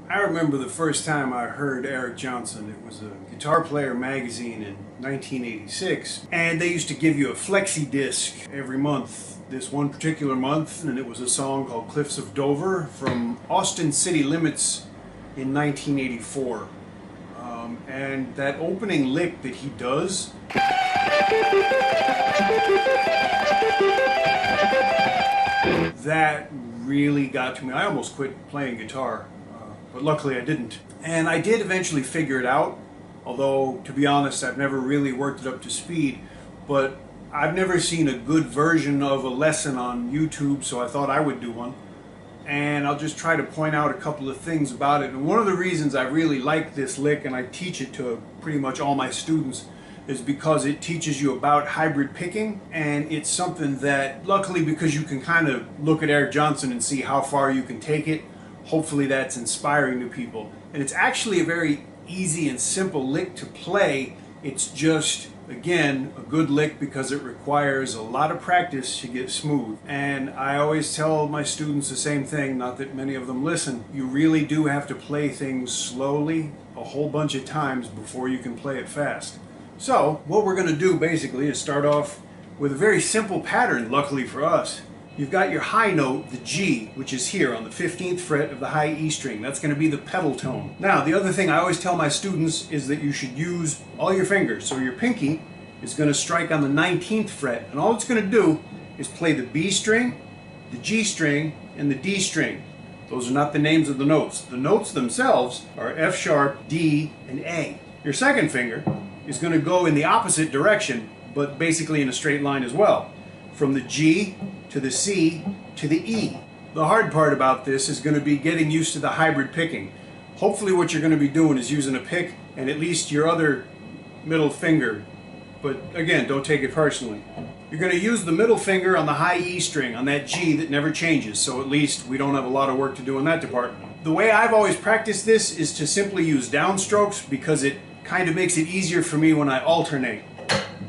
I remember the first time I heard Eric Johnson. It was a Guitar Player magazine in 1986, and they used to give you a flexi disc every month. This one particular month, and it was a song called Cliffs of Dover from Austin City Limits in 1984. And that opening lick that he does, that really got to me. I almost quit playing guitar, but luckily I didn't. And I did eventually figure it out, although to be honest I've never really worked it up to speed, but I've never seen a good version of a lesson on YouTube, so I thought I would do one. And I'll just try to point out a couple of things about it. And one of the reasons I really like this lick, and I teach it to pretty much all my students, is because it teaches you about hybrid picking, and it's something that, luckily, because you can kind of look at Eric Johnson and see how far you can take it, hopefully that's inspiring to people. And it's actually a very easy and simple lick to play. It's just, again, a good lick because it requires a lot of practice to get smooth. And I always tell my students the same thing, not that many of them listen. You really do have to play things slowly a whole bunch of times before you can play it fast. So what we're going to do basically is start off with a very simple pattern, luckily for us. You've got your high note, the G, which is here on the 15th fret of the high E string. That's going to be the pedal tone. Now, the other thing I always tell my students is that you should use all your fingers. So your pinky is going to strike on the 19th fret, and all it's going to do is play the B string, the G string, and the D string. Those are not the names of the notes. The notes themselves are F sharp, D, and A. Your second finger is going to go in the opposite direction, but basically in a straight line as well, from the G to the C to the E. The hard part about this is going to be getting used to the hybrid picking. Hopefully what you're going to be doing is using a pick and at least your other middle finger, but again, don't take it personally. You're going to use the middle finger on the high E string, on that G that never changes, so at least we don't have a lot of work to do in that department. The way I've always practiced this is to simply use downstrokes because it kind of makes it easier for me when I alternate.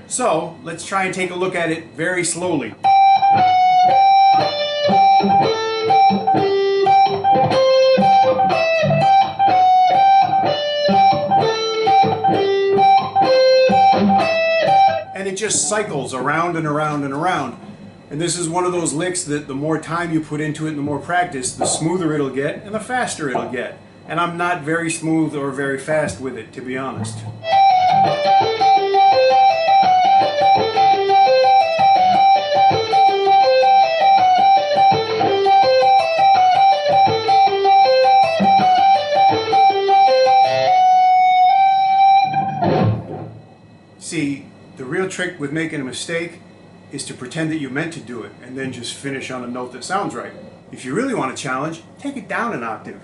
So let's try and take a look at it very slowly. And it just cycles around and around and around. And this is one of those licks that the more time you put into it and the more practice, the smoother it'll get and the faster it'll get. And I'm not very smooth or very fast with it, to be honest. See, the real trick with making a mistake is to pretend that you meant to do it and then just finish on a note that sounds right. If you really want a challenge, take it down an octave.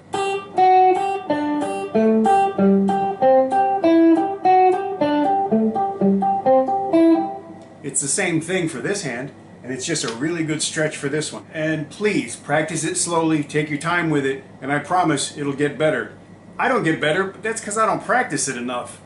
It's the same thing for this hand, and it's just a really good stretch for this one. And please, practice it slowly, take your time with it, and I promise it'll get better. I don't get better, but that's because I don't practice it enough.